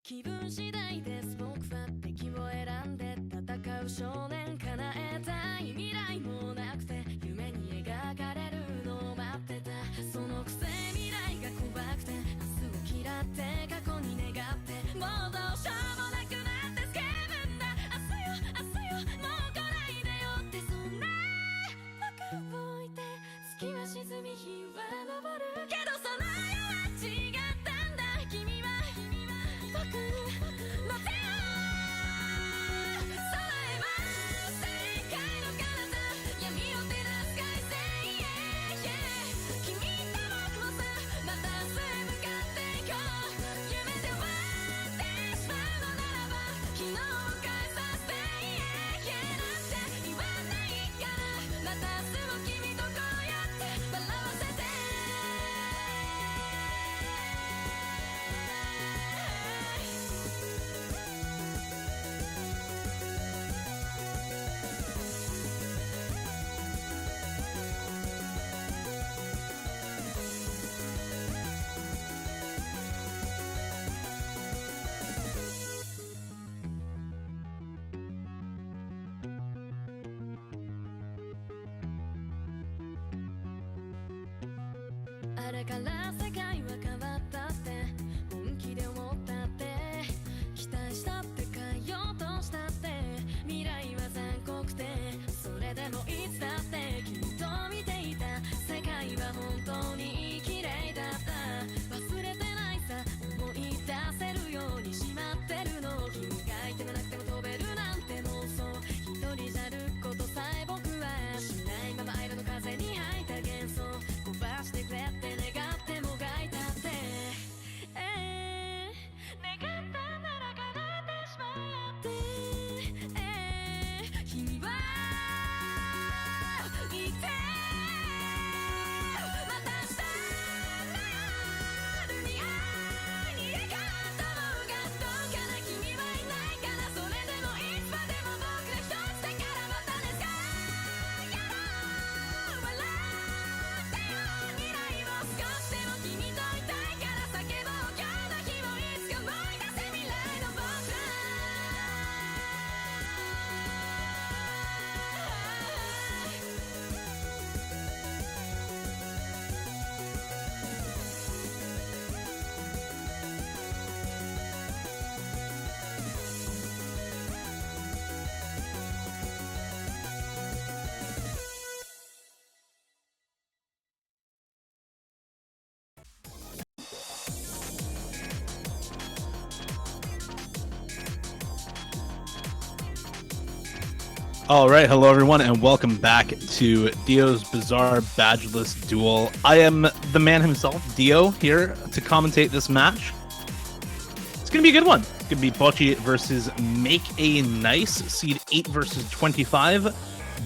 気分次第です僕は敵を選んで戦う少年叶えたい未来もなくて夢に描かれるのを待ってたそのくせ未来が怖くて明日を嫌って過去に願ってもうどうしようもなくなってスケブンだ明日よもう来ないでよってそんな僕を置いて月は沈み日は昇るけどその世は違ったんだ君は僕の手をそれは世界の彼方闇を照らす快晴、君と僕もさまた明日へ向かっていこう夢で終わってしまうのならば昨日を変えさせてなんて言わないからまた明日も君とこうやって笑わせてあれから世界は変わったって本気で思ったって期待したって変えようとしたって未来は残酷でそれでもいつだって君と見ていた世界は本当に綺麗だった忘れてないさ思い出せるようにしまってるの君がいてもなくても飛べるなんて妄想一人じゃることさえ僕はしないまま愛の風に吐いた幻想飛ばしてくれって願ってもがいたって願ったなら叶ってしまって君はいてまた明日の夜に会いに行こうと思うがどうかな君はいないからそれでもいつまでも僕ら一つだからまたねさやろう笑ってよ未来を少しでも君といたいから叫ぼう今日の日をいつか思い出せ未来の僕らAll right, hello everyone, and welcome back to Dio's Bizarre Badgeless Duel. I am the man himself, Dio, here to commentate this match. It's going to be a good one. It's going to be Bocchi versus Make a Nice, seed 8 versus 25.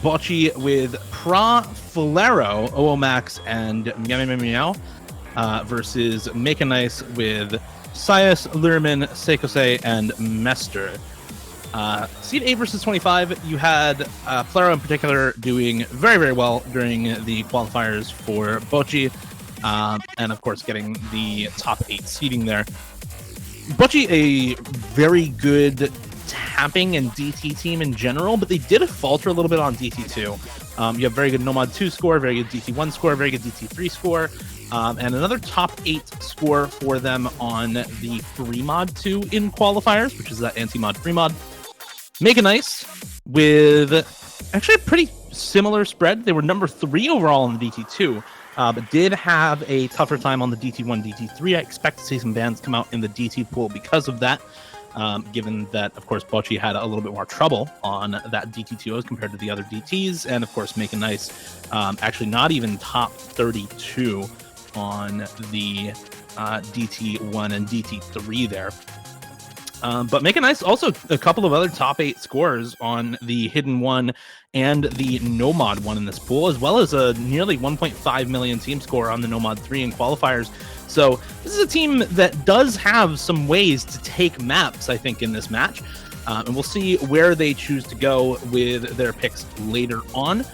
Bocchi with Pra, Falero, OOMax, and Meow versus Make a Nice with Sias, Lurman, Seikosei, and Mester. Seed 8 versus 25, you had Falero in particular doing very, very well during the qualifiers for Bocchi, and of course getting the top 8 seeding there. Bocchi, a very good tapping and DT team in general, but they did falter a little bit on DT2. You have very good Nomad 2 score, very good DT1 score, very good DT3 score, and another top 8 score for them on the free mod 2 in qualifiers, which is that anti-mod free mod. Make a Nice with actually a pretty similar spread. They were number 3 overall in the DT2, but did have a tougher time on the DT1, DT3. I expect to see some bans come out in the DT pool because of that, given that, of course, Bocchi had a little bit more trouble on that DT2 as compared to the other DTs. And, of course, Make a Nice actually not even top 32 on the DT1 and DT3 there. But Make a Nice also a couple of other top 8 scores on the Hidden 1 and the Nomad 1 in this pool, as well as a nearly 1.5 million team score on the Nomad 3 in qualifiers. So this is a team that does have some ways to take maps, I think, in this match. And we'll see where they choose to go with their picks later on.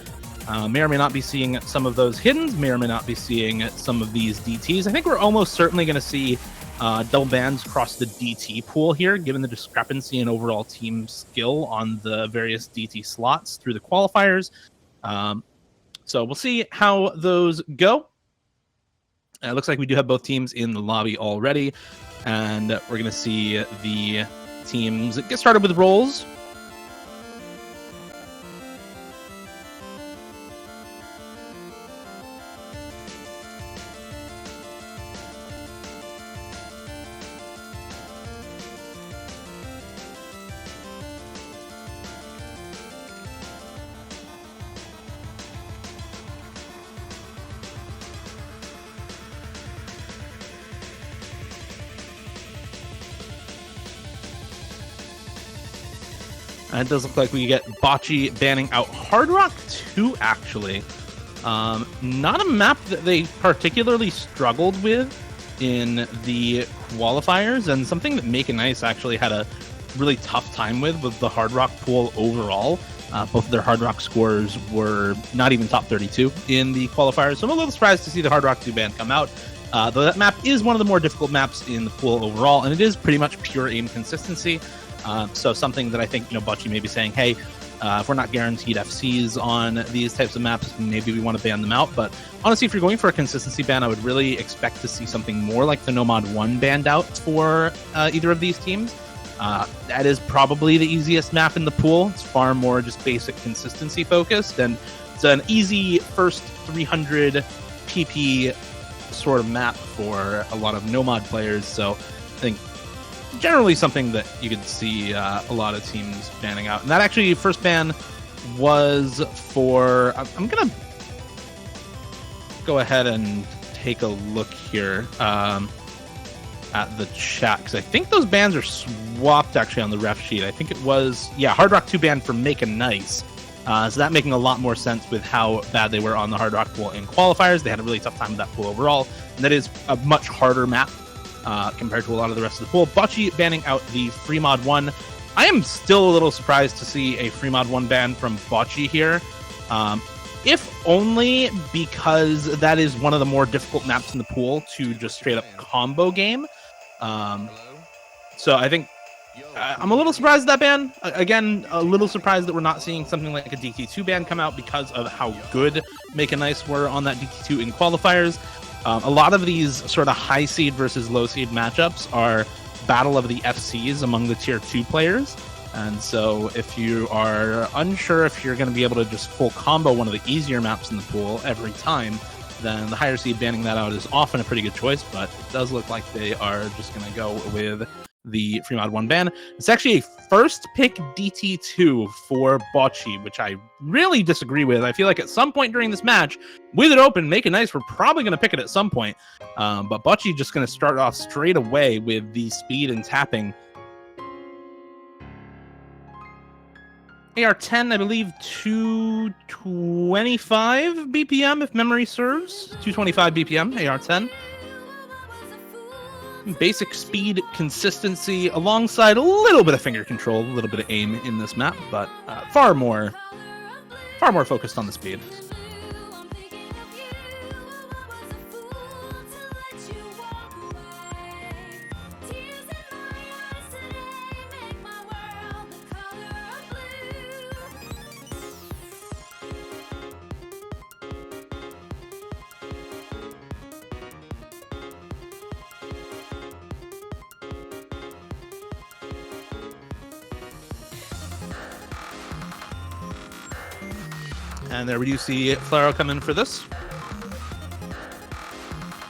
May or may not be seeing some of those Hiddens, may or may not be seeing some of these DTs. I think we're almost certainly going to see double bans across the DT pool here, given the discrepancy in overall team skill on the various DT slots through the qualifiers. So we'll see how those go. It looks like we do have both teams in the lobby already, and we're going to see the teams get started with roles. And it does look like we get Bocchi banning out Hard Rock 2, actually. Not a map that they particularly struggled with in the qualifiers, and something that Make It Nice actually had a really tough time with the Hard Rock pool overall. Both of their Hard Rock scores were not even top 32 in the qualifiers, so I'm a little surprised to see the Hard Rock 2 ban come out. Though that map is one of the more difficult maps in the pool overall, and it is pretty much pure aim consistency. So something that I think, Bocchi may be saying, hey, if we're not guaranteed FCs on these types of maps, maybe we want to ban them out. But honestly, if you're going for a consistency ban, I would really expect to see something more like the Nomad 1 banned out for either of these teams. That is probably the easiest map in the pool. It's far more just basic consistency focused, and it's an easy first 300 PP sort of map for a lot of Nomad players. So I think generally something that you could see a lot of teams banning out. And that actually first ban was for, I'm gonna go ahead and take a look here at the chat, because I think those bans are swapped actually on the ref sheet. I think it was, yeah, Hard Rock 2 ban for Make It Nice. So that making a lot more sense with how bad they were on the Hard Rock pool in qualifiers. They had a really tough time with that pool overall, and that is a much harder map compared to a lot of the rest of the pool. Bocchi banning out the Free Mod 1. I am still a little surprised to see a Free Mod 1 ban from Bocchi here. If only because that is one of the more difficult maps in the pool to just straight up combo game. So I think I'm a little surprised at that ban. Again, a little surprised that we're not seeing something like a DT2 ban come out because of how good Make It Nice were on that DT2 in qualifiers. A lot of these sort of high seed versus low seed matchups are battle of the FCs among the tier 2 players. And so if you are unsure if you're going to be able to just full combo one of the easier maps in the pool every time, then the higher seed banning that out is often a pretty good choice, but it does look like they are just going to go with the Free Mod 1 ban. It's actually a first pick DT2 for Bocchi, which I really disagree with. I feel like at some point during this match, with it open, Make It Nice, we're probably going to pick it at some point. But Bocchi just going to start off straight away with the speed and tapping. AR-10, I believe 225 BPM, if memory serves. 225 BPM, AR-10. Basic speed consistency alongside a little bit of finger control, a little bit of aim in this map, but far more focused on the speed. And there we do see Flaro come in for this.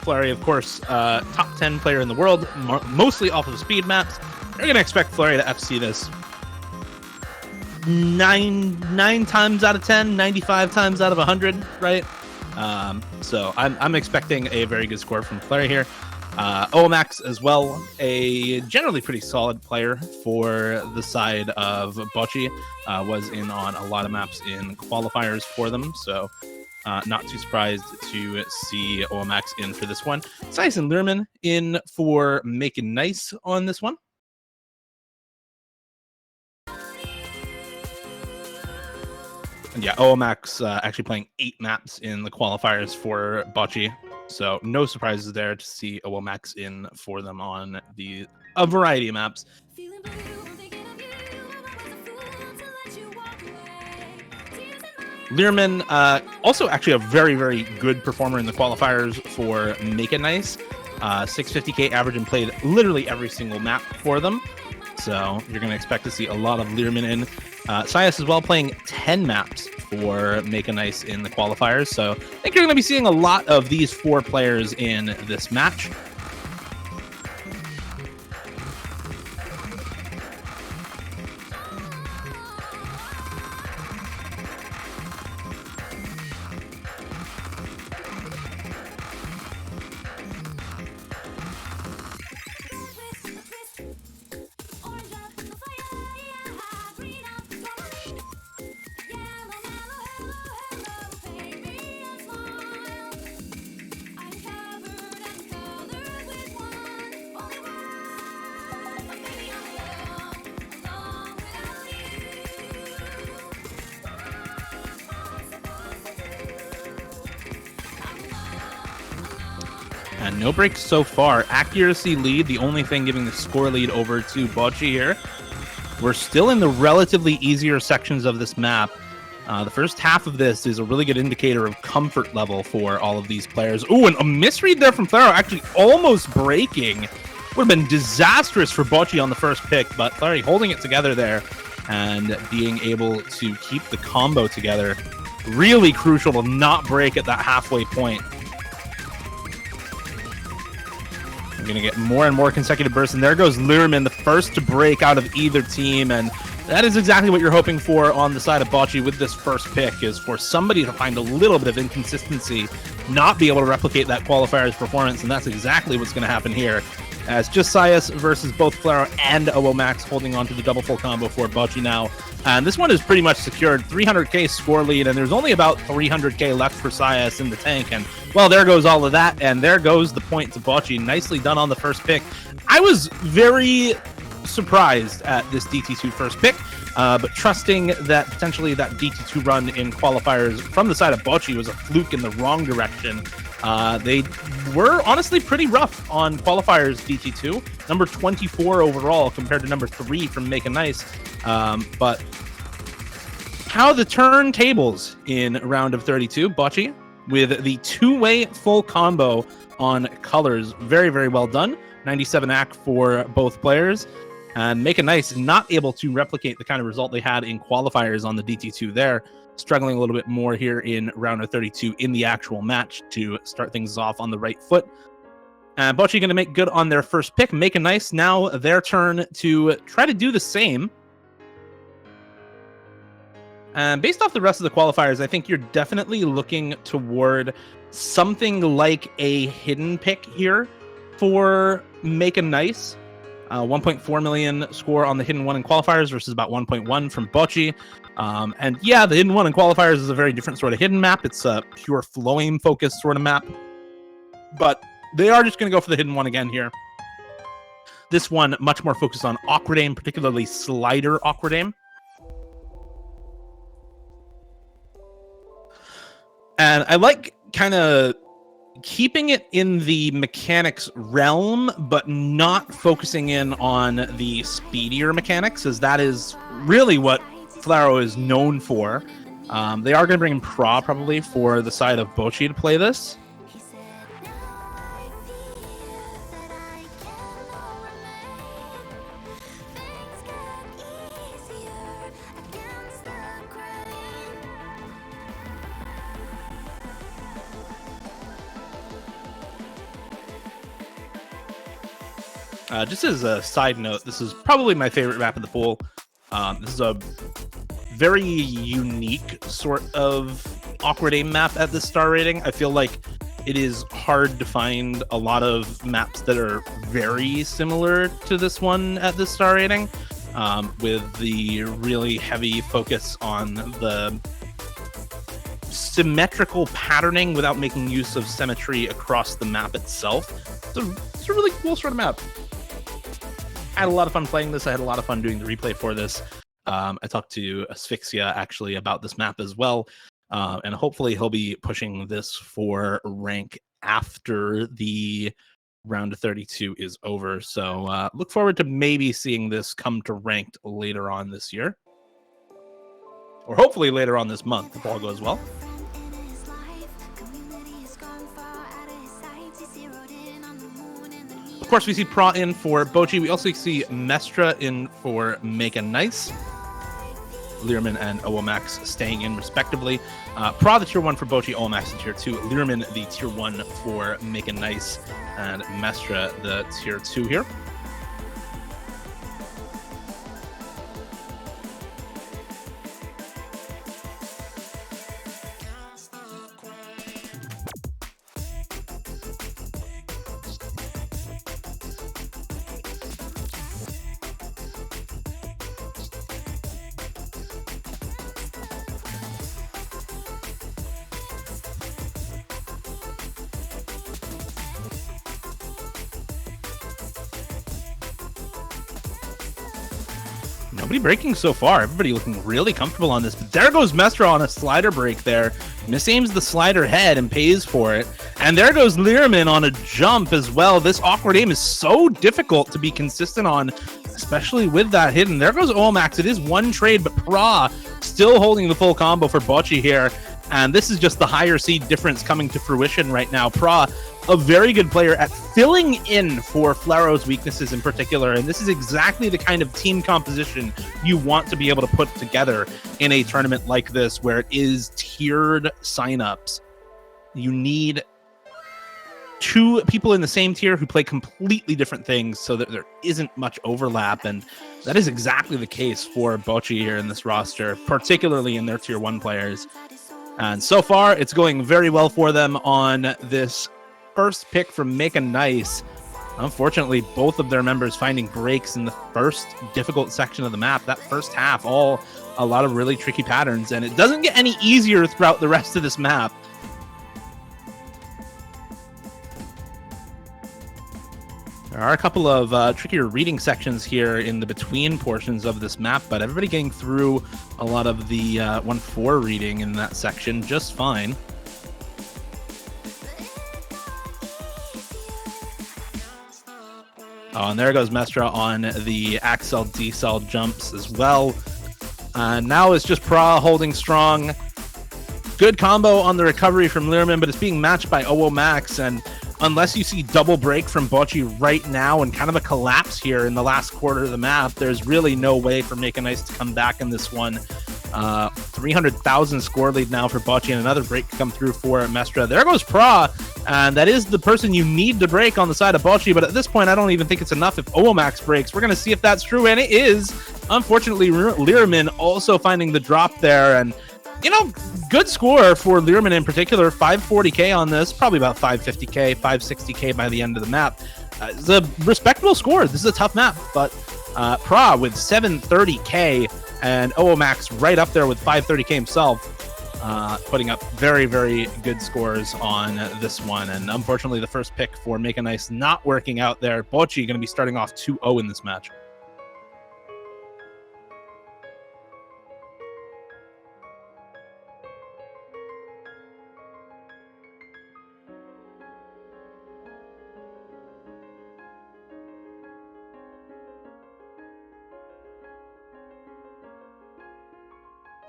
Flurry, of course, top 10 player in the world, mostly off of speed maps. You're going to expect Flurry to FC this 9 times out of 10, 95 times out of 100, right? So I'm expecting a very good score from Flurry here. OMAX as well, a generally pretty solid player for the side of Bocchi, was in on a lot of maps in qualifiers for them, so not too surprised to see OMAX in for this one. Sice and Learman in for Make It Nice on this one. And yeah, OMAX actually playing 8 maps in the qualifiers for Bocchi. So no surprises there to see a Womax in for them on a variety of maps. Feeling blue, I'm thinking of you. I was a fool to let you walk away. Tears in my Learman, also actually a very, very good performer in the qualifiers for Make It Nice. 650k average and played literally every single map for them. So you're going to expect to see a lot of Learman in. Sias as well, playing 10 maps for Make a Nice in the qualifiers. So I think you're going to be seeing a lot of these 4 players in this match. And no breaks so far. Accuracy lead, the only thing giving the score lead over to Bocchi here. We're still in the relatively easier sections of this map. The first half of this is a really good indicator of comfort level for all of these players. Ooh, and a misread there from Claro, actually almost breaking. Would have been disastrous for Bocchi on the first pick, but Clary holding it together there and being able to keep the combo together. Really crucial to not break at that halfway point. We're going to get more and more consecutive bursts, and there goes Learman, the first to break out of either team, and that is exactly what you're hoping for on the side of Bocchi with this first pick, is for somebody to find a little bit of inconsistency, not be able to replicate that qualifier's performance, and that's exactly what's going to happen here. As just Sias versus both Claro and Womax holding on to the double full combo for Bocchi now. And this one is pretty much secured. 300k score lead, and there's only about 300k left for Sias in the tank. And, well, there goes all of that, and there goes the point to Bocchi. Nicely done on the first pick. I was very surprised at this DT2 first pick, but trusting that potentially that DT2 run in qualifiers from the side of Bocchi was a fluke in the wrong direction. They were honestly pretty rough on qualifiers DT2, number 24 overall compared to number 3 from Make a Nice. But how the turntables in round of 32, Bocchi with the 2-way full combo on colors, very, very well done. 97 AC for both players. And Make a Nice not able to replicate the kind of result they had in qualifiers on the DT2 there. Struggling a little bit more here in round of 32 in the actual match to start things off on the right foot. And Bocchi going to make good on their first pick. Make a Nice now their turn to try to do the same. And based off the rest of the qualifiers, I think you're definitely looking toward something like a hidden pick here for Make a Nice. 1.4 million score on the hidden one in qualifiers versus about 1.1 from Bocchi. And yeah, the hidden one in qualifiers is a very different sort of hidden map. It's a pure flowing focused sort of map. But they are just going to go for the hidden one again here. This one much more focused on awkward aim, particularly slider awkward aim. And I like kind of keeping it in the mechanics realm, but not focusing in on the speedier mechanics, as that is really what Flaro is known for. They are going to bring in Pra probably for the side of Bocchi to play this. Just as a side note, this is probably my favorite map of the pool. This is a very unique sort of awkward aim map at this star rating. I feel like it is hard to find a lot of maps that are very similar to this one at this star rating, with the really heavy focus on the symmetrical patterning without making use of symmetry across the map itself. It's a really cool sort of map. I had a lot of fun playing this. I had a lot of fun doing the replay for this. I talked to Asphyxia actually about this map as well, and hopefully he'll be pushing this for rank after the round of 32 is over. So look forward to maybe seeing this come to ranked later on this year. Or hopefully later on this month, if all goes well. Of course, we see Pra in for Bocchi. We also see Mestra in for Make a Nice. Learman and Owomax staying in respectively. Pra the tier 1 for Bocchi, Owomax the tier 2. Learman the tier 1 for Make a Nice, and Mestra the tier 2 here. Nobody breaking so far. Everybody looking really comfortable on this. But there goes Mestra on a slider break there. Misaims the slider head and pays for it. And there goes Learman on a jump as well. This awkward aim is so difficult to be consistent on, especially with that hidden. There goes Owomax. It is one trade, but Pra still holding the full combo for Bocchi here. And this is just the higher seed difference coming to fruition right now. Pra, a very good player at filling in for Flaro's weaknesses in particular. And this is exactly the kind of team composition you want to be able to put together in a tournament like this, where it is tiered signups. You need two people in the same tier who play completely different things so that there isn't much overlap. And that is exactly the case for Bocchi here in this roster, particularly in their tier 1 players. And so far, it's going very well for them on this first pick from Make a Nice. Unfortunately, both of their members finding breaks in the first difficult section of the map. That first half, all a lot of really tricky patterns, and it doesn't get any easier throughout the rest of this map. There are a couple of trickier reading sections here in the between portions of this map, but everybody getting through a lot of the 1-4 reading in that section just fine. Oh, and there goes Mestra on the Axel D-cell jumps as well. Now it's just Pra holding strong. Good combo on the recovery from Learman, but it's being matched by Owomax, and unless you see double break from Bocchi right now and kind of a collapse here in the last quarter of the map, there's really no way for Make a Nice to come back in this one. 300,000 score lead now for Bocchi, and another break to come through for Mestra. There goes Pra, and that is the person you need to break on the side of Bocchi, but at this point I don't even think it's enough if Owomax breaks. We're going to see if that's true, and it is. Unfortunately, Learman also finding the drop there, and you know, good score for Learman in particular. 540k on this, probably about 550k, 560k by the end of the map. It's a respectable score. This is a tough map, but Pra with 730k and Owomax right up there with 530k himself, putting up very, very good scores on this one. And unfortunately, the first pick for Make a Nice not working out there. Bocchi going to be starting off 2-0 in this match.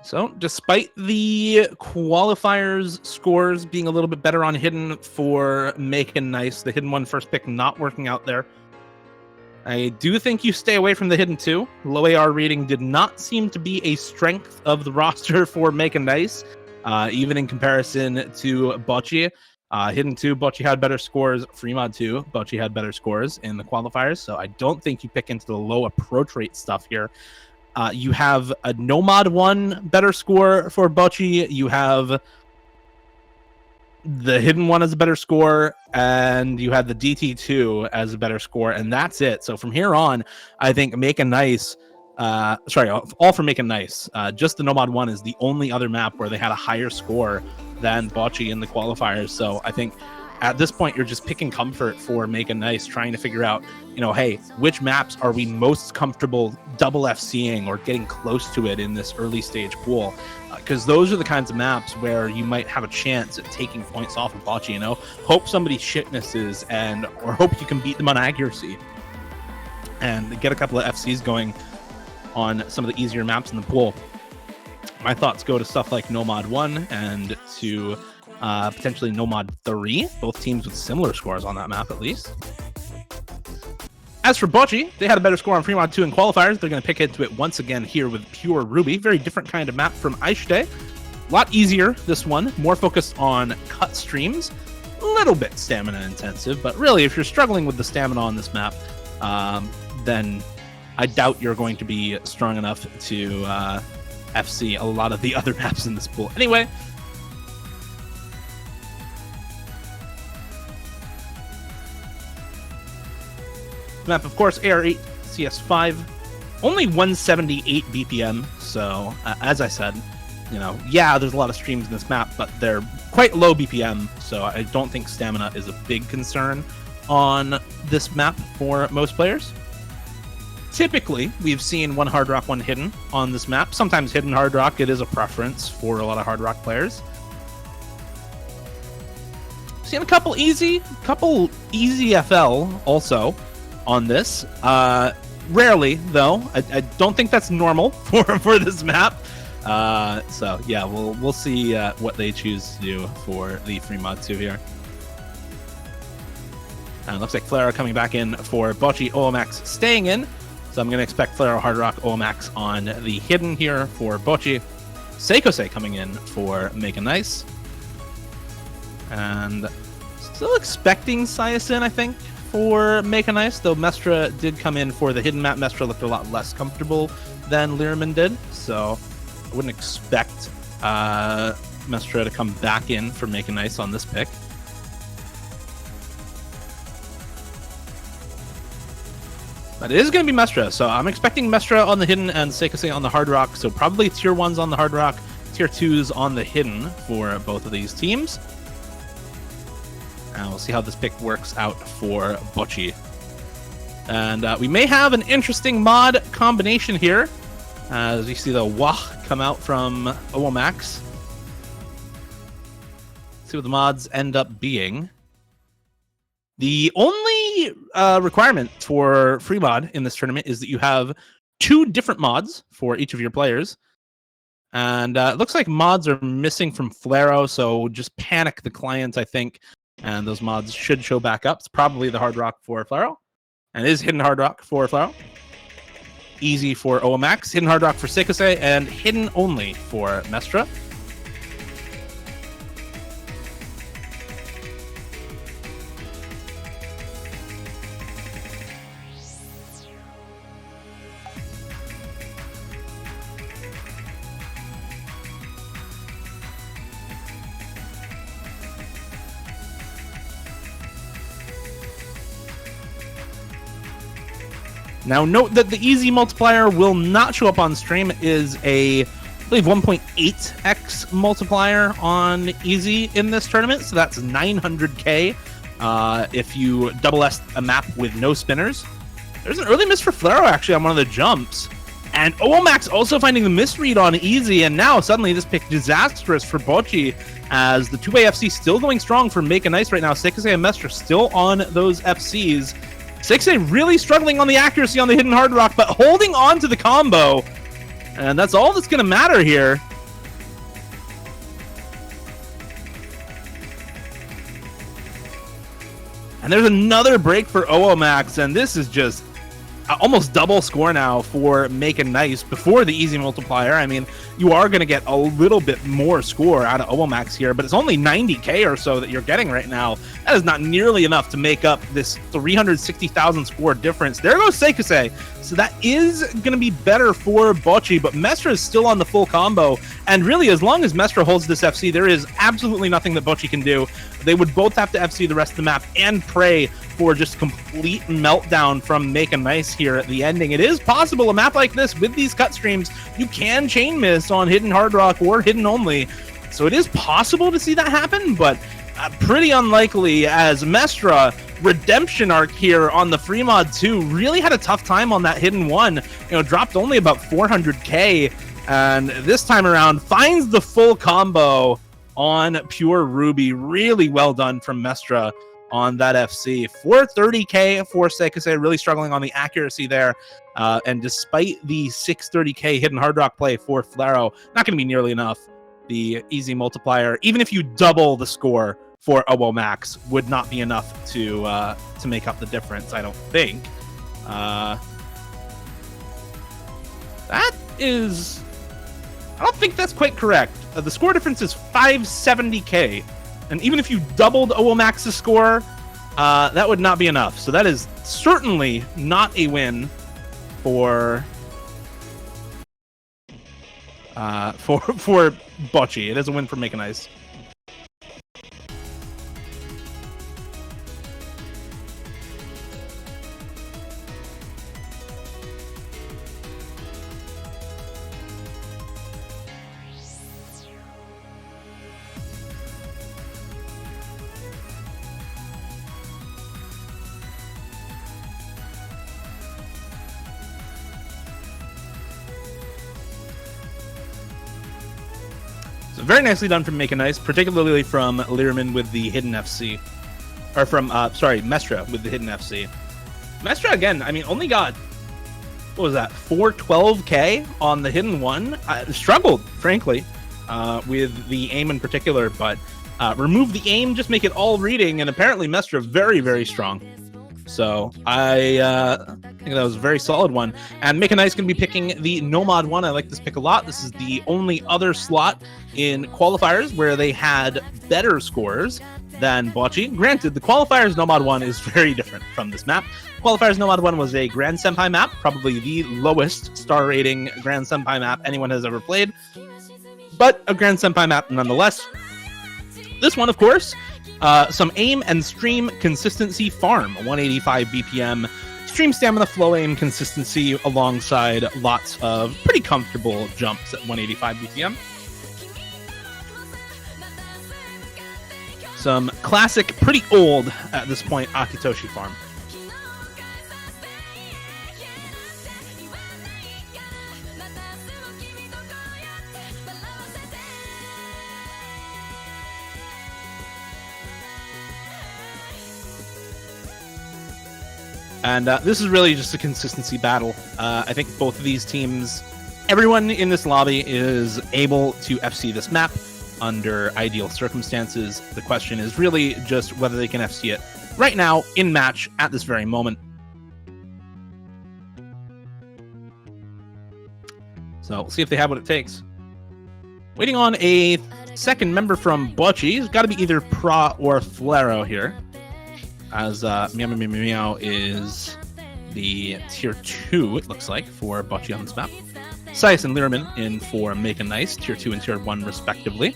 So, despite the qualifiers scores being a little bit better on hidden for Make a Nice, the hidden one first pick not working out there, I do think you stay away from the hidden 2. Low AR reading did not seem to be a strength of the roster for Make a Nice, even in comparison to Bocchi. Hidden 2, Bocchi had better scores. Fremod 2, Bocchi had better scores in the qualifiers, so I don't think you pick into the low approach rate stuff here. You have a Nomad 1 better score for Bocchi. You have the hidden 1 as a better score, and you had the DT2 as a better score, and that's it. So from here on, I think Make a Nice, all for Make a Nice. Just the Nomad 1 is the only other map where they had a higher score than Bocchi in the qualifiers. So I think at this point, you're just picking comfort for Make a Nice, trying to figure out, hey, which maps are we most comfortable double FCing or getting close to it in this early stage pool? Because those are the kinds of maps where you might have a chance at taking points off of bocchi, Hope somebody shitnesses or hope you can beat them on accuracy and get a couple of FCs going on some of the easier maps in the pool. My thoughts go to stuff like Nomad 1 and to potentially Nomad 3, both teams with similar scores on that map at least. As for bocchi, they had a better score on Fremod 2 in qualifiers. They're going to pick into it once again here with Pure Ruby. Very different kind of map from Aishte. A lot easier, this one. More focused on cut streams. A little bit stamina intensive, but really, if you're struggling with the stamina on this map, then I doubt you're going to be strong enough to FC a lot of the other maps in this pool. Anyway, map, of course, AR8 CS5, only 178 BPM. So, as I said, yeah, there's a lot of streams in this map, but they're quite low BPM. So I don't think stamina is a big concern on this map for most players. Typically, we've seen one hard rock, one hidden on this map. Sometimes hidden hard rock, it is a preference for a lot of hard rock players. Seen a couple easy FL also on this. Rarely, though. I don't think that's normal for this map. So yeah, we'll see what they choose to do for the Fremod 2 here. And it looks like Flaro coming back in for bocchi. Omax staying in. So I'm going to expect Flaro Hard Rock Omax on the hidden here for bocchi. Seikose coming in for Make a Nice. And still expecting Syasin, I think, for Make a Nice, though Mestra did come in for the hidden map. Mestra looked a lot less comfortable than Learman did, so I wouldn't expect Mestra to come back in for Make a Nice on this pick. But it is going to be Mestra, so I'm expecting Mestra on the hidden and Seikose on the hard rock, so probably tier 1s on the hard rock, tier 2s on the hidden for both of these teams. And we'll see how this pick works out for bocchi. And we may have an interesting mod combination here, as you see the Wah come out from Omax. See what the mods end up being. The only requirement for free mod in this tournament is that you have 2 different mods for each of your players. And it looks like mods are missing from Flaro, so just panic the client, I think. And those mods should show back up. It's probably the hard rock for Flaro. And it is hidden hard rock for Flaro. Easy for Omax, hidden hard rock for Seikose, and hidden only for Mestra. Now, note that the easy multiplier will not show up on stream. It is a, I believe, 1.8x multiplier on easy in this tournament. So that's 900k if you double S a map with no spinners. There's an early miss for Flaro, actually, on one of the jumps. And Omax also finding the misread on easy. And now, suddenly, this pick disastrous for bocchi, as the 2-way FC still going strong for Make a Nice right now. Seikose and Mestra still on those FCs. Seikose really struggling on the accuracy on the hidden hard rock, but holding on to the combo. And that's all that's going to matter here. And there's another break for Omax, and this is just almost double score now for Make a Nice before the easy multiplier. I mean, you are going to get a little bit more score out of Omax here, but it's only 90k or so that you're getting right now. That is not nearly enough to make up this 360,000 score difference. There goes Seikose. So that is going to be better for bocchi, but Mestra is still on the full combo. And really, as long as Mestra holds this FC, there is absolutely nothing that bocchi can do. They would both have to FC the rest of the map and pray for just complete meltdown from Make a Nice here at the ending. It is possible a map like this with these cut streams, you can chain miss on hidden hard rock or hidden only. So it is possible to see that happen, but pretty unlikely, as Mestra redemption arc here on the free mod 2 really had a tough time on that hidden one. Dropped only about 400k, and this time around finds the full combo on pure Ruby. Really well done from Mestra on that FC. 430k for Seikuse, really struggling on the accuracy there. And despite the 630k hidden hard rock play for Flaro, not going to be nearly enough. The easy multiplier, even if you double the score for Owo Max, would not be enough to make up the difference, I don't think. That is... I don't think that's quite correct. The score difference is 570k. And even if you doubled Owo Max's score, that would not be enough. So that is certainly not a win for bocchi. It is a win for Make An Ice. So very nicely done from Make An Ice, particularly from Learman with the hidden FC. Or from, Mestra with the hidden FC. Mestra, again, I mean, only got, what was that, 412k on the hidden one. Struggled, frankly, with the aim in particular, but remove the aim, just make it all reading, and apparently Mestra very, very strong. So I think that was a very solid one. And Make An Ice going to be picking the Nomad one. I like this pick a lot. This is the only other slot in qualifiers where they had better scores than bocchi. Granted, the qualifiers Nomad one is very different from this map. Qualifiers Nomad one was a Grand Senpai map, probably the lowest star rating Grand Senpai map anyone has ever played, but a Grand Senpai map nonetheless. This one, of course, some aim and stream consistency farm, 185 BPM, stream stamina, flow aim consistency, alongside lots of pretty comfortable jumps at 185 BPM. Some classic, pretty old at this point, Akitoshi farm. And this is really just a consistency battle. I think both of these teams, everyone in this lobby is able to FC this map under ideal circumstances. The question is really just whether they can FC it right now in match at this very moment. So we'll see if they have what it takes. Waiting on a second member from bocchi. It's got to be either Pra or Flaro here, as Meow Meow Meow Meow is the tier 2, it looks like, for bocchi on this map. Sais and Learman in for Make An Ice, tier 2 and tier 1 respectively.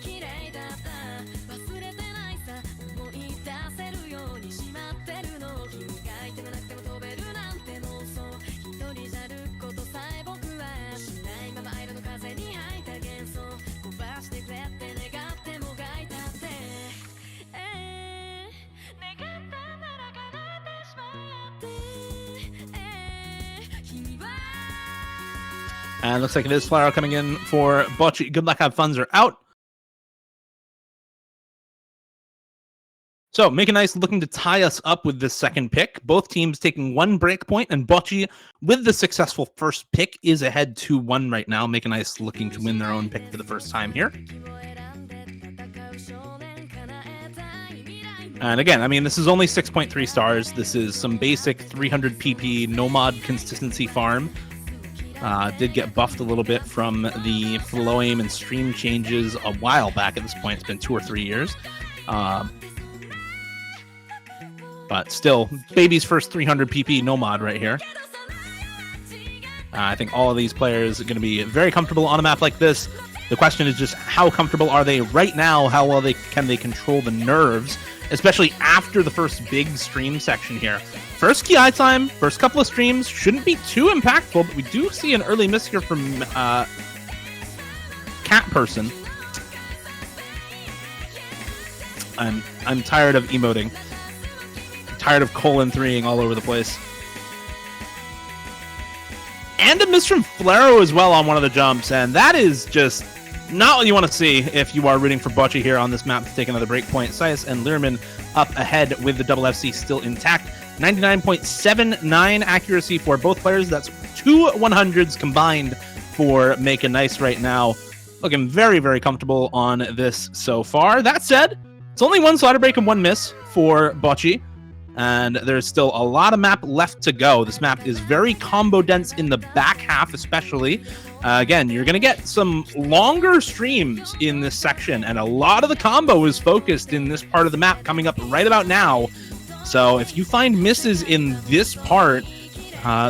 And looks like it is Flaro coming in for bocchi. Good luck, have funds are out. So Make An Ice looking to tie us up with this second pick. Both teams taking one break point, and bocchi with the successful first pick is ahead 2-1 right now. Make An Ice looking to win their own pick for the first time here. And again, I mean, this is only 6.3 stars. This is some basic 300 PP Nomad consistency farm. Did get buffed a little bit from the flow aim and stream changes a while back at this point. It's been 2 or 3 years. But still, baby's first 300 PP Nomad right here. I think all of these players are going to be very comfortable on a map like this. The question is just how comfortable are they right now? How well can they control the nerves, especially after the first big stream section here. First KI time, first couple of streams, shouldn't be too impactful, but we do see an early miss here from Cat Person. I'm tired of emoting. I'm tired of colon-3ing all over the place. And a miss from Flero as well on one of the jumps, and that is just not what you want to see if you are rooting for bocchi here on this map to take another break point. Sias and Learman up ahead with the double FC still intact. 99.79 accuracy for both players. That's 2 100s combined for Make a Nice right now. Looking very, very comfortable on this so far. That said, it's only 1 slaughter break and 1 miss for bocchi, and there's still a lot of map left to go. This map is very combo dense in the back half, especially. Again, you're going to get some longer streams in this section, and a lot of the combo is focused in this part of the map coming up right about now. So if you find misses in this part,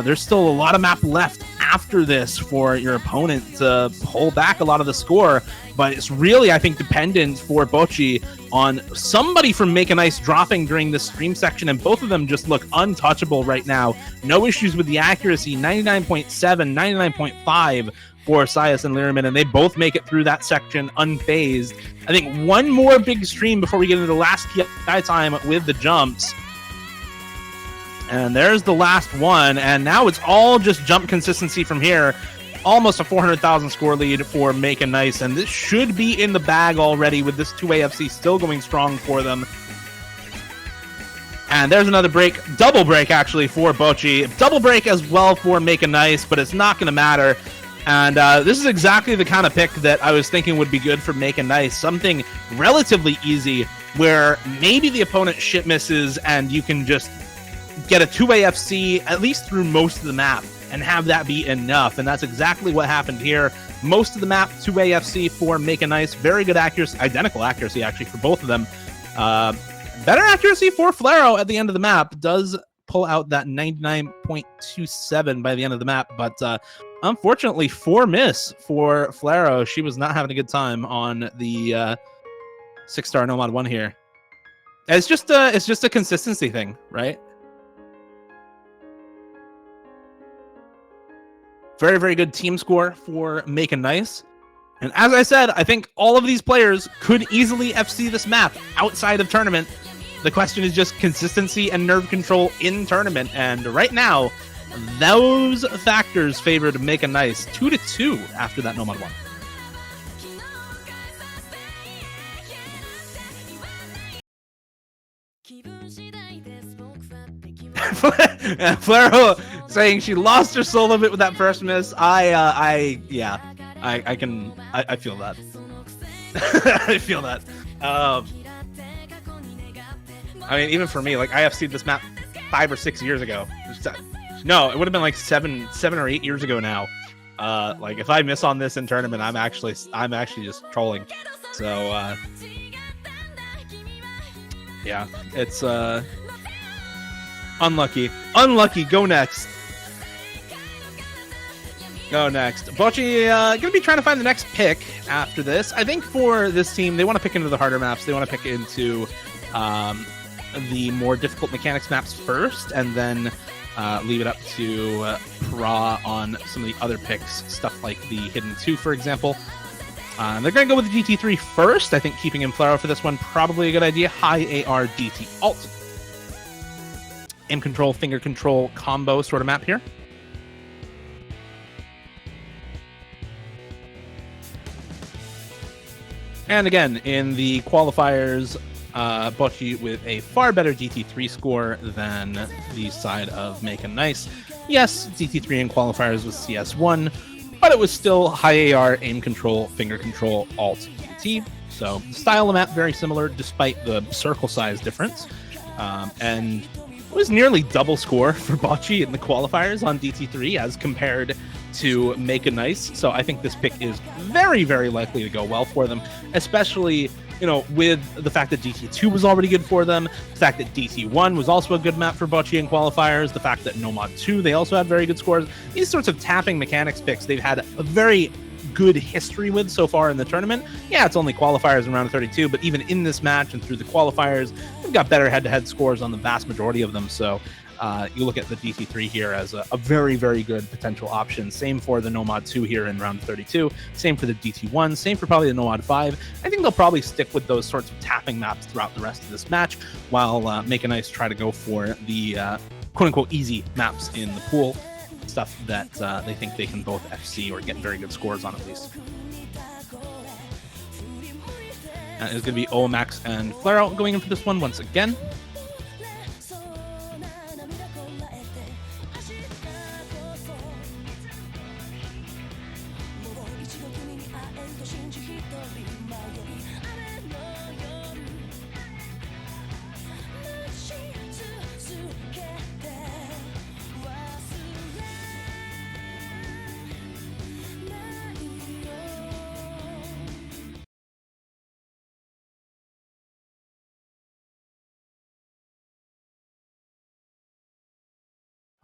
there's still a lot of map left after this for your opponent to pull back a lot of the score. But it's really, I think, dependent for bocchi on somebody from Make a Nice dropping during this stream section, and both of them just look untouchable right now. No issues with the accuracy, 99.7, 99.5 for Sias and Learman, and they both make it through that section unfazed. I think one more big stream before we get into the last PI time with the jumps. And there's the last one, and now it's all just jump consistency from here. Almost a 400,000 score lead for Make a Nice, and this should be in the bag already with this 2AFC still going strong for them. And there's another break, double break actually for bocchi. Double break as well for Make a Nice, but it's not going to matter. And this is exactly the kind of pick that I was thinking would be good for Make a Nice. Something relatively easy where maybe the opponent shit misses and you can just get a 2AFC at least through most of the map and have that be enough. And that's exactly what happened here. Most of the map 2AFC for Make a Nice. Very good accuracy, identical accuracy actually for both of them. Better accuracy for Flero at the end of the map. Does pull out that 99.27 by the end of the map, but unfortunately 4 miss for Flero. She was not having a good time on the 6-star Nomad 1 here. It's just a consistency thing, right? Very, very good team score for Make a Nice. And as I said, I think all of these players could easily FC this map outside of tournament. The question is just consistency and nerve control in tournament. And right now, those factors favored Make a Nice 2-2 after that Nomad 1. Flero saying she lost her soul a bit with that first miss. I feel that. I feel that. I mean, even for me, like I FC'd this map 5 or 6 years ago. No, it would have been like 7 or 8 years ago now. Like if I miss on this in tournament, I'm actually just trolling. So yeah, it's unlucky. Go next. Bocchi gonna be trying to find the next pick after this. I think for this team, they want to pick into the harder maps. They want to pick into the more difficult mechanics maps first, and then leave it up to Pra on some of the other picks, stuff like the Hidden 2, for example. They're going to go with the DT3 first. I think keeping in Flero for this one, probably a good idea. High AR DT Alt. Aim control, finger control combo sort of map here. And again, in the qualifiers, bocchi with a far better DT3 score than the side of Make a Nice. Yes, DT3 in qualifiers was CS1, but it was still high AR, aim control, finger control, alt, DT. So the style of map very similar despite the circle size difference. And it was nearly double score for bocchi in the qualifiers on DT3 as compared to Make a Nice. So I think this pick is very, very likely to go well for them, especially, you know, with the fact that DT2 was already good for them, the fact that DT1 was also a good map for bocchi in qualifiers, the fact that Nomad 2, they also had very good scores. These sorts of tapping mechanics picks, they've had a very good history with so far in the tournament. Yeah, it's only qualifiers in round of 32, but even in this match and through the qualifiers, they've got better head-to-head scores on the vast majority of them. So you look at the DT3 here as a very, very good potential option. Same for the Nomad 2 here in round 32. Same for the DT1. Same for probably the Nomad 5. I think they'll probably stick with those sorts of tapping maps throughout the rest of this match, while Make a Nice try to go for the quote-unquote easy maps in the pool. Stuff that they think they can both FC or get very good scores on at least. And it's going to be Omax and Flaro going in for this one once again.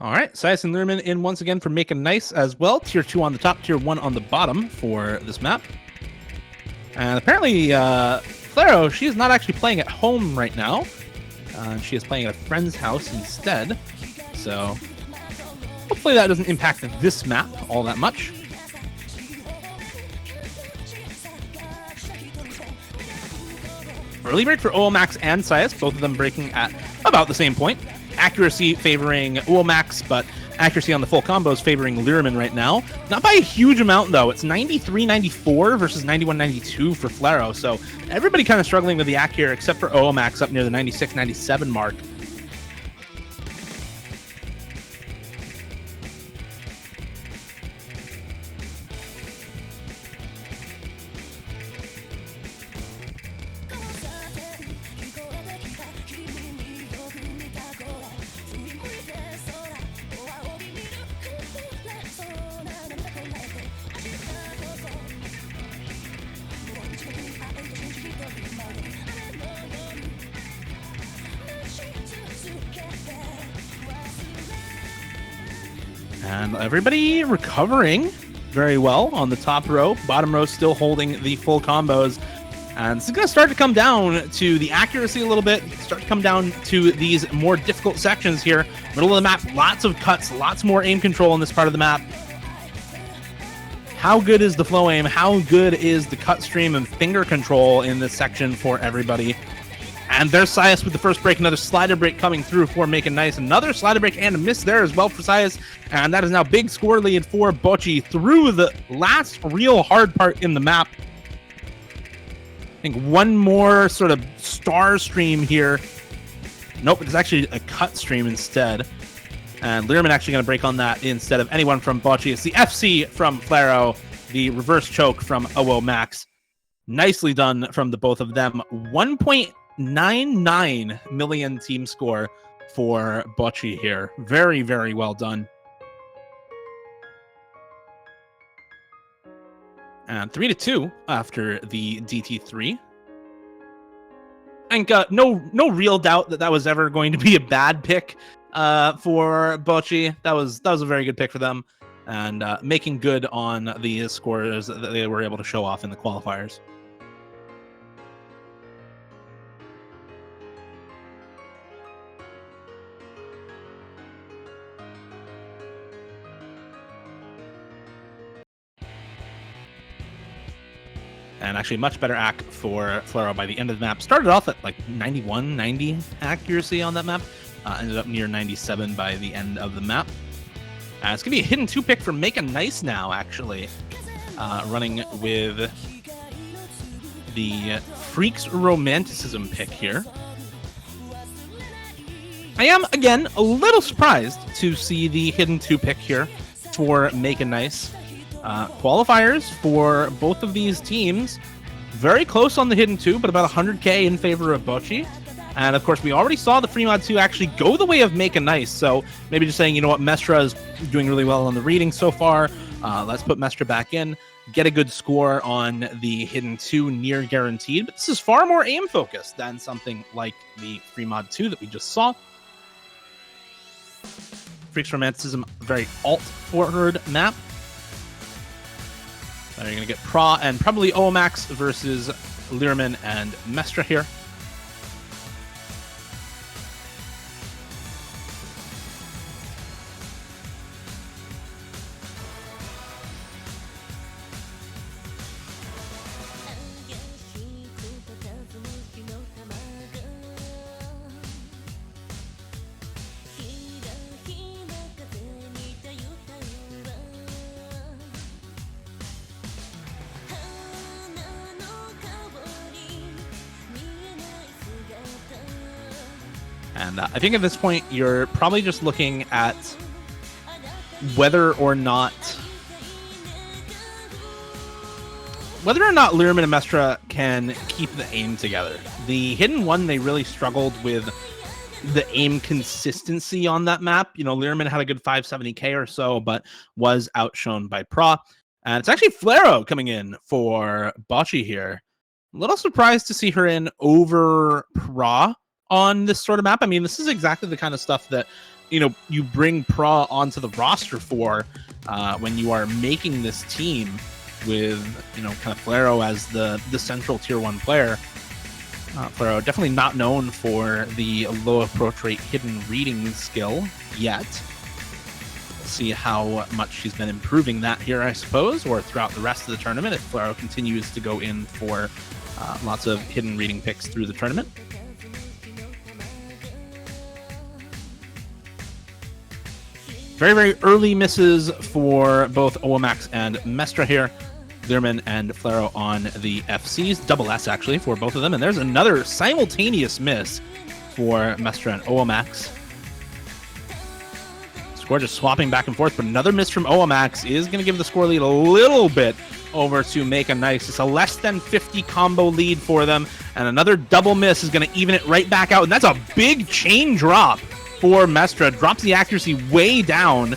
All right, Sias and Learman in once again for Make a Nice as well. Tier 2 on the top, Tier 1 on the bottom for this map. And apparently, Flaro, she is not actually playing at home right now. She is playing at a friend's house instead. So hopefully that doesn't impact this map all that much. Early break for Omax and Sias, both of them breaking at about the same point. Accuracy favoring Omax, but accuracy on the full combos favoring Learman right now. Not by a huge amount, though. It's 93-94 versus 91-92 for Flaro. So everybody kind of struggling with the AC here, except for Omax up near the 96-97 mark. And everybody recovering very well on the top row. Bottom row still holding the full combos. And it's going to start to come down to the accuracy a little bit. Start to come down to these more difficult sections here. Middle of the map, lots of cuts, lots more aim control in this part of the map. How good is the flow aim? How good is the cut stream and finger control in this section for everybody? And there's Sias with the first break, another slider break coming through for Make a Nice. Another slider break and a miss there as well for Sias. And that is now big score lead for Bocchi through the last real hard part in the map. I think one more sort of star stream here. Nope, it's actually a cut stream instead. And Learman actually going to break on that instead of anyone from Bocchi. It's the FC from Flaro, the reverse choke from Max. Nicely done from the both of them. 1.99 million team score for Bocchi here. Very, very well done. And 3-2 after the DT3. I think no real doubt that was ever going to be a bad pick for Bocchi. That was a very good pick for them, and making good on the scores that they were able to show off in the qualifiers. And actually much better AC for Flaro by the end of the map. Started off at like 91, 90 accuracy on that map. Ended up near 97 by the end of the map. It's going to be a hidden 2 pick for Make a Nice now, actually. Running with the Freaks Romanticism pick here. I am, again, a little surprised to see the hidden 2 pick here for Make a Nice. Qualifiers for both of these teams very close on the hidden 2, but about 100k in favor of Bocchi. And of course, we already saw the Fremod 2 actually go the way of Make a Nice. So maybe just saying, you know what, Mestra is doing really well on the reading so far. Let's put Mestra back in, get a good score on the hidden 2, near guaranteed. But this is far more aim focused than something like the Fremod 2 that we just saw. Freaks Romanticism, very alt-forward map. You're going to get Pra and probably Omax versus Learman and Mestra here. And I think at this point, you're probably just looking at whether or not Learman and Mestra can keep the aim together. The Hidden One, they really struggled with the aim consistency on that map. You know, Learman had a good 570k or so, but was outshone by Pra. And it's actually Flaro coming in for bocchi here. A little surprised to see her in over Pra on this sort of map. I mean, this is exactly the kind of stuff that, you know, you bring Pra onto the roster for when you are making this team with, you know, kind of Flaro as the central tier 1 player. Flaro definitely not known for the low approach rate hidden reading skill yet. We'll see how much she's been improving that here, I suppose, or throughout the rest of the tournament if Flaro continues to go in for lots of hidden reading picks through the tournament. Very, very early misses for both Oamax and Mestra here. Learman and Flaro on the FCs. Double S, actually, for both of them. And there's another simultaneous miss for Mestra and Oamax. Score just swapping back and forth, but another miss from Oamax is going to give the score lead a little bit over to Make a Nice. It's a less than 50 combo lead for them, and another double miss is going to even it right back out, and that's a big chain drop for Mestra. Drops the accuracy way down.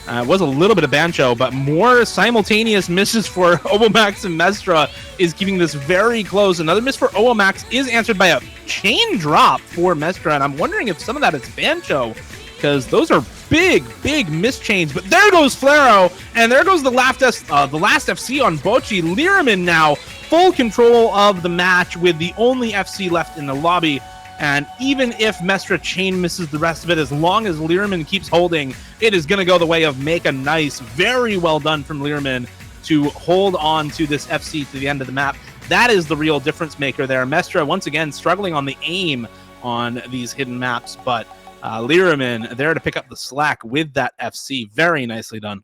It was a little bit of Bancho, but more simultaneous misses for Oamax and Mestra is keeping this very close. Another miss for Oamax is answered by a chain drop for Mestra, and I'm wondering if some of that is Bancho, because those are big, big miss chains. But there goes Flaro, and there goes the last FC on bocchi. Learman now full control of the match with the only FC left in the lobby. And even if Mestra chain misses the rest of it, as long as Learman keeps holding, it is going to go the way of Make a Nice. Very well done from Learman to hold on to this FC to the end of the map. That is the real difference maker there. Mestra, once again, struggling on the aim on these hidden maps, but Learman there to pick up the slack with that FC. Very nicely done.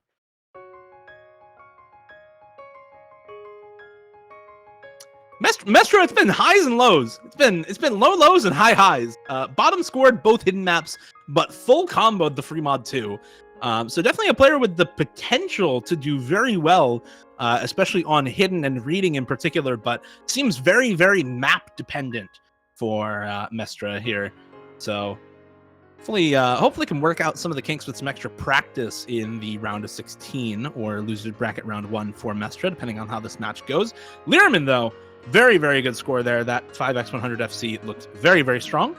Mestra, it's been highs and lows. It's been low lows and high highs. Bottom scored both hidden maps, but full comboed the free mod too. So definitely a player with the potential to do very well, especially on hidden and reading in particular, but seems very, very map dependent for Mestra here. So hopefully can work out some of the kinks with some extra practice in the round of 16 or loser bracket round 1 for Mestra, depending on how this match goes. Learman, though, very, very good score there. That 5x100 FC looked very, very strong.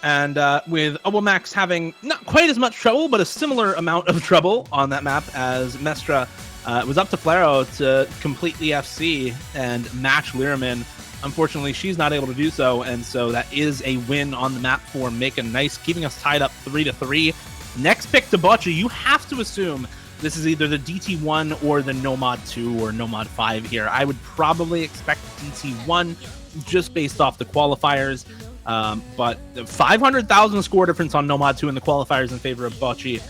And with Oamax having not quite as much trouble, but a similar amount of trouble on that map as Mestra, it was up to Flaro to complete the FC and match Learman. Unfortunately, she's not able to do so, and so that is a win on the map for Make a Nice, keeping us tied up 3-3. Next pick to bocchi, you have to assume this is either the DT1 or the Nomad 2 or Nomad 5 here. I would probably expect DT1 just based off the qualifiers, but 500,000 score difference on Nomad 2 in the qualifiers in favor of bocchi.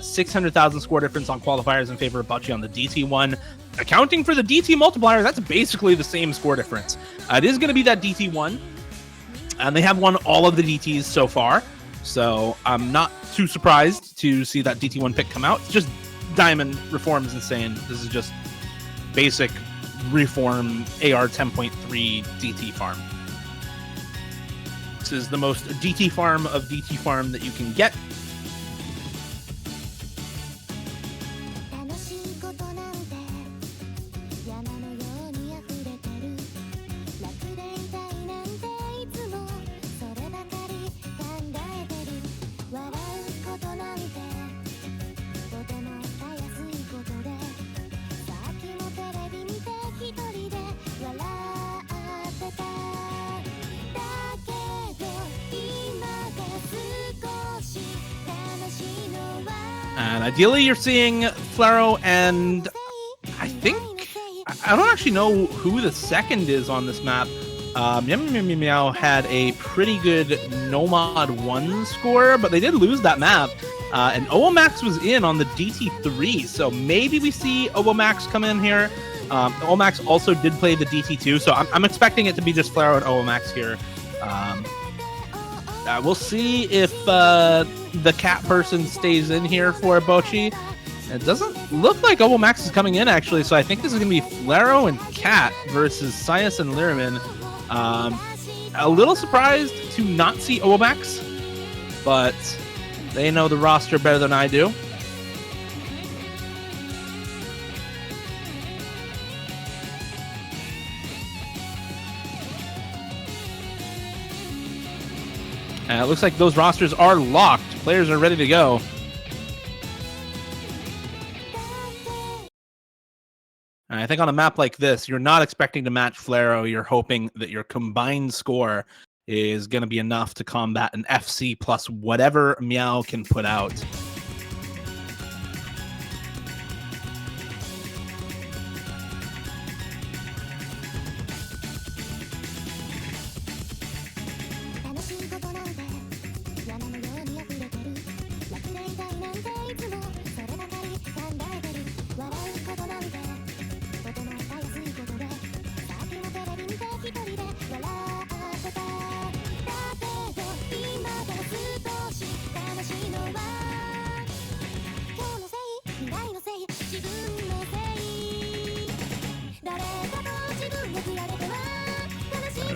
600,000 score difference on qualifiers in favor of bocchi on the DT1. Accounting for the DT multiplier, that's basically the same score difference. It is going to be that DT1, and they have won all of the DTs so far, so I'm not too surprised to see that DT1 pick come out. It's just Diamond Reform is insane. This is just basic Reform AR 10.3 DT farm. This is the most DT farm of DT farm that you can get. And ideally, you're seeing Flaro and I think I don't actually know who the second is on this map. Meow had a pretty good Nomad 1 score, but they did lose that map. And Owomax was in on the DT3, so maybe we see Owomax come in here. Owomax also did play the DT2, so I'm expecting it to be just Flaro and Owomax here. We'll see if the cat person stays in here for bocchi. It doesn't look like Owomax is coming in, actually, so I think this is going to be Flaro and Cat versus Sias and Lyriman. A little surprised to not see Owomax, but they know the roster better than I do. And it looks like those rosters are locked. Players are ready to go. And I think on a map like this, you're not expecting to match Flaro. You're hoping that your combined score is going to be enough to combat an FC plus whatever Meow can put out.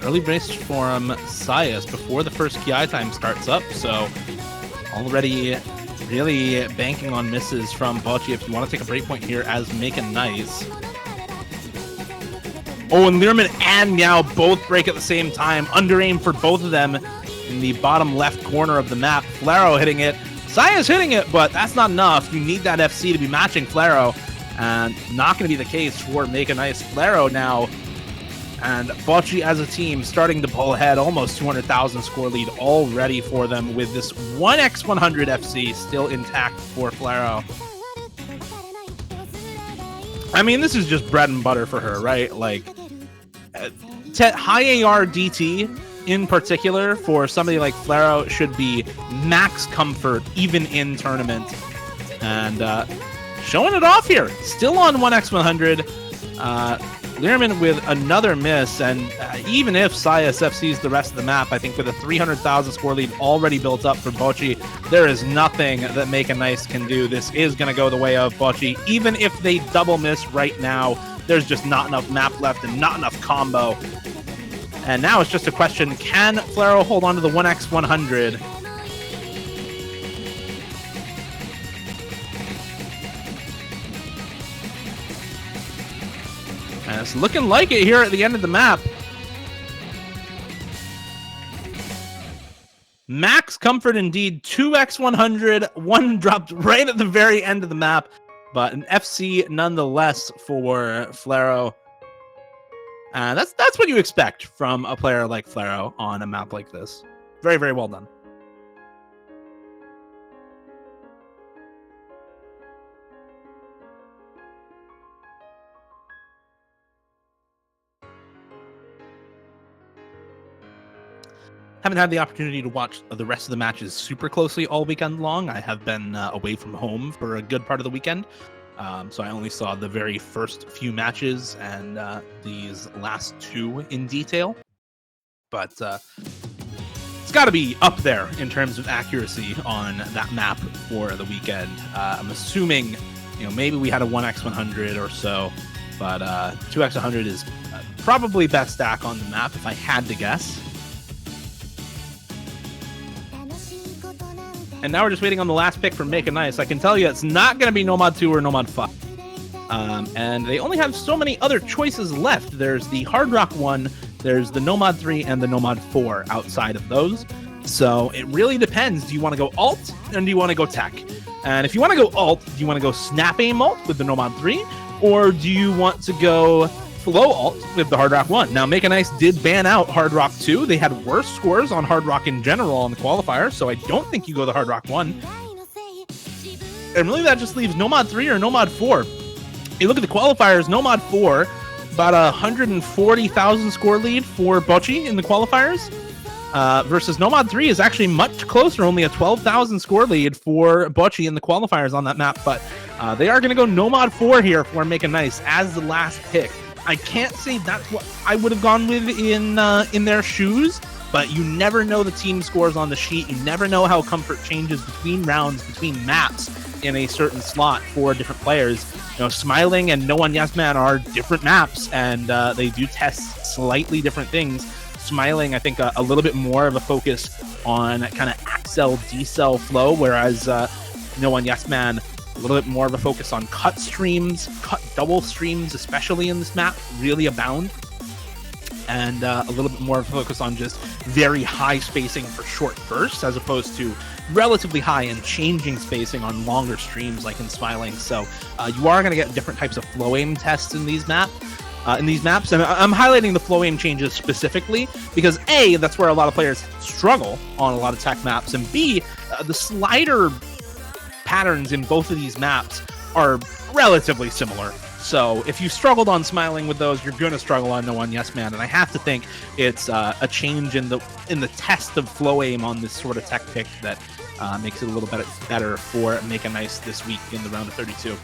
Early brace from Sias before the first KI time starts up, so already really banking on misses from bocchi if you want to take a breakpoint here as Making Nice. Oh, and Learman and Meow both break at the same time. Under aim for both of them in the bottom left corner of the map. Flaro hitting it. Sias hitting it, but that's not enough. You need that FC to be matching Flaro, and not going to be the case for Making Nice. Flaro now and bocchi as a team starting to pull ahead, almost 200,000 score lead already for them with this 1x100 FC still intact for Flaro. I mean, this is just bread and butter for her, right? Like, high AR DT in particular for somebody like Flaro should be max comfort even in tournament. And showing it off here, still on 1x100. Learman with another miss, and even if Sias FCs the rest of the map, I think with a 300,000 score lead already built up for bocchi, there is nothing that Making Nice can do. This is going to go the way of bocchi. Even if they double miss right now, there's just not enough map left and not enough combo. And now it's just a question, can Flaro hold on to the 1x100? And it's looking like it here at the end of the map. Max comfort indeed, 2x100, one dropped right at the very end of the map, but an FC nonetheless for Flaro. That's what you expect from a player like Flaro on a map like this. Very, very well done. Haven't had the opportunity to watch the rest of the matches super closely all weekend long. I have been away from home for a good part of the weekend. So I only saw the very first few matches and these last two in detail. But it's got to be up there in terms of accuracy on that map for the weekend. I'm assuming, maybe we had a 1x100 or so, but 2x100 is probably best stack on the map if I had to guess. And now we're just waiting on the last pick from Making Nice. I can tell you it's not going to be Nomad 2 or Nomad 5. And they only have so many other choices left. There's the Hard Rock 1, there's the Nomad 3, and the Nomad 4 outside of those. So it really depends. Do you want to go alt, and do you want to go tech? And if you want to go alt, do you want to go snap aim alt with the Nomad 3? Or do you want to go flow alt with the Hard Rock 1? Now, Making Nice did ban out Hard Rock 2. They had worse scores on Hard Rock in general on the qualifier, so I don't think you go the Hard Rock 1. And really that just leaves Nomad 3 or Nomad 4. You look at the qualifiers, Nomad 4 about 140,000 score lead for bocchi in the qualifiers. Versus Nomad 3 is actually much closer, only a 12,000 score lead for bocchi in the qualifiers on that map. But they are going to go Nomad 4 here for Make a Nice as the last pick. I can't say that's what I would have gone with in their shoes, but you never know the team scores on the sheet. You never know how comfort changes between rounds, between maps in a certain slot for different players. You know, Smiling and No One Yes Man are different maps, and they do test slightly different things. Smiling, I think, a little bit more of a focus on kind of accel, decel flow, whereas No One Yes Man, a little bit more of a focus on cut streams, cut double streams, especially in this map, really abound. And a little bit more of a focus on just very high spacing for short bursts, as opposed to relatively high and changing spacing on longer streams like in Smiling. So you are going to get different types of flow aim tests in these maps. And I'm highlighting the flow aim changes specifically because A, that's where a lot of players struggle on a lot of tech maps, and B, the slider patterns in both of these maps are relatively similar. So if you struggled on Smiling with those, you're going to struggle on No One Yes Man, and I have to think it's a change in the test of flow aim on this sort of tech pick that makes it a little bit better for Make a Nice this week in the round of 32.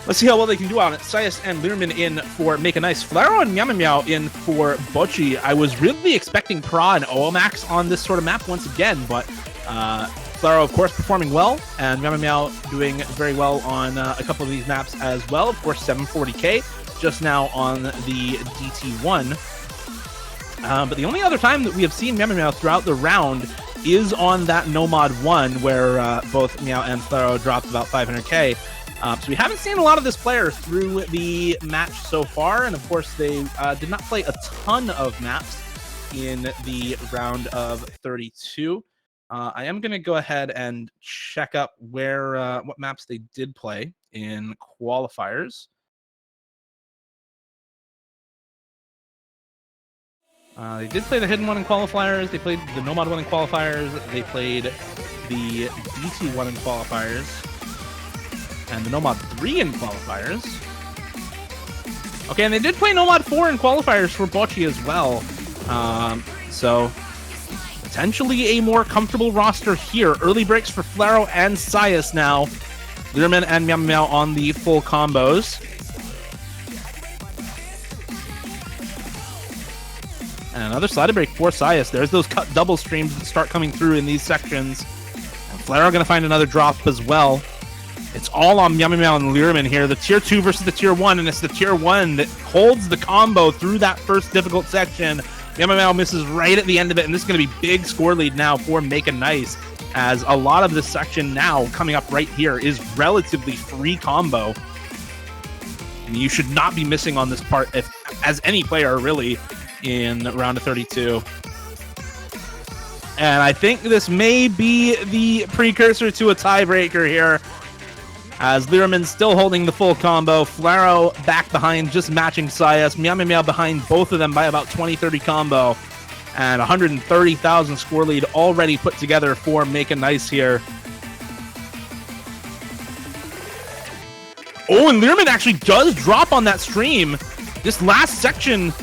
Let's see how well they can do on it. Sias and Learman in for Make a Nice. Flaro and Meow in for bocchi. I was really expecting Pra and Omax on this sort of map once again, but Flaro, of course, performing well, and Meow doing very well on a couple of these maps as well. Of course, 740k just now on the DT1. But the only other time that we have seen Meow throughout the round is on that Nomad 1, where both Meow and Flaro dropped about 500k. So we haven't seen a lot of this player through the match so far, and of course they did not play a ton of maps in the round of 32. I am going to go ahead and check up where what maps they did play in qualifiers. They did play the Hidden one in qualifiers. They played the Nomad one in qualifiers. They played the DT one in qualifiers. And the Nomad 3 in qualifiers. Okay, and they did play Nomad 4 in qualifiers for bocchi as well. So potentially a more comfortable roster here. Early breaks for Flaro and Sias now. Learman and Meow on the full combos. And another slider break for Sias. There's those cut double streams that start coming through in these sections. And Flaro going to find another drop as well. It's all on Meow and Learman here. The tier 2 versus the tier 1, and it's the tier 1 that holds the combo through that first difficult section. Meow misses right at the end of it, and this is going to be big score lead now for Make a Nice, as a lot of this section now coming up right here is relatively free combo. And you should not be missing on this part as any player really in round of 32. And I think this may be the precursor to a tiebreaker here, as Learman's still holding the full combo. Flaro back behind, just matching Sias. Meow behind both of them by about 20-30 combo. And 130,000 score lead already put together for Make a Nice here. Oh, and Learman actually does drop on that stream. This last section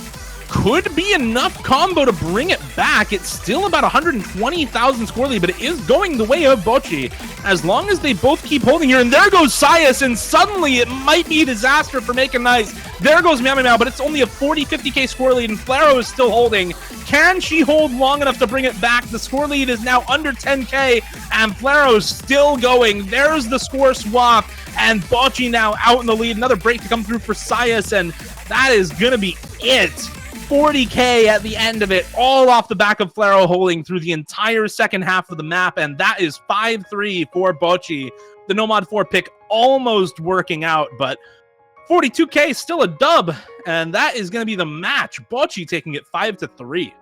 could be enough combo to bring it back. It's still about 120,000 score lead, but it is going the way of bocchi, as long as they both keep holding here. And there goes Sias, and suddenly it might be a disaster for Make a Nice. There goes Meow, but it's only a 40-50k score lead, and Flaro is still holding. Can she hold long enough to bring it back? The score lead is now under 10k, and Flaro's still going. There's the score swap, and bocchi now out in the lead. Another break to come through for Sias, and that is gonna be it. 40k at the end of it, all off the back of Flaro holding through the entire second half of the map, and that is 5-3 for bocchi. The Nomad 4 pick almost working out, but 42k still a dub, and that is going to be the match. Bocchi taking it 5-3.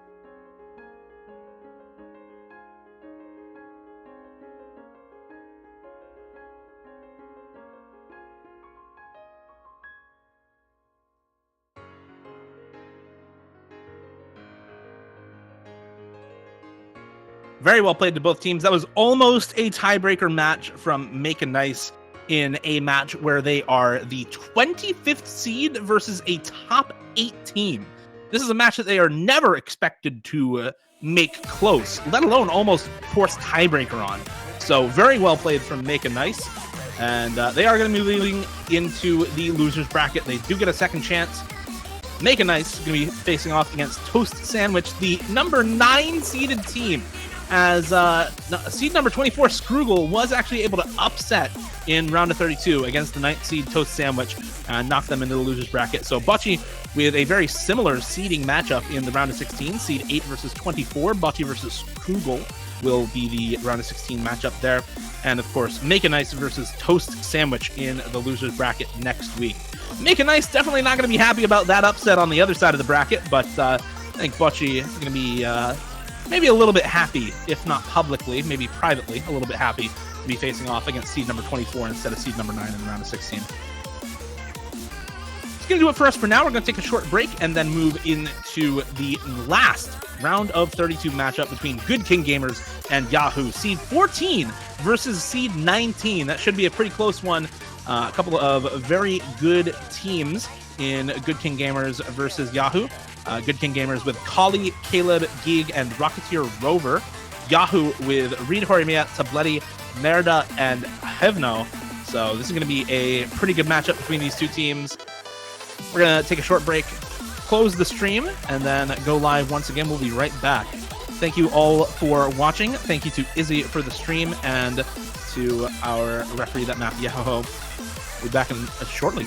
Very well played to both teams. That was almost a tiebreaker match from Make a Nice in a match where they are the 25th seed versus a top 8 team. This is a match that they are never expected to make close, let alone almost force tiebreaker on. So very well played from Make a Nice. And they are going to be moving into the losers bracket. They do get a second chance. Make a Nice is going to be facing off against Toast Sandwich, the number 9 seeded team, as seed number 24, Scroogle, was actually able to upset in round of 32 against the 9th seed Toast Sandwich and knock them into the losers bracket. So Bocchi with a very similar seeding matchup in the round of 16, seed 8 versus 24. Bocchi versus Scroogle will be the round of 16 matchup there. And of course, Make a Nice versus Toast Sandwich in the losers bracket next week. Make a Nice definitely not going to be happy about that upset on the other side of the bracket, but I think Bocchi is going to be maybe a little bit happy, if not publicly, maybe privately, a little bit happy to be facing off against seed number 24 instead of seed number 9 in the round of 16. It's going to do it for us for now. We're going to take a short break and then move into the last round of 32 matchup between Good King Gamers and Yahoo. Seed 14 versus seed 19. That should be a pretty close one. A couple of very good teams in Good King Gamers versus Yahoo. Good King Gamers with Kali, Caleb, Gig, and Rocketeer Rover. Yahoo with Reed Horimia, Tableti, Merda, and Hevno. So this is going to be a pretty good matchup between these two teams. We're going to take a short break, close the stream, and then go live once again. We'll be right back. Thank you all for watching. Thank you to Izzy for the stream and to our referee that mapped Yahoo. We'll be back in shortly.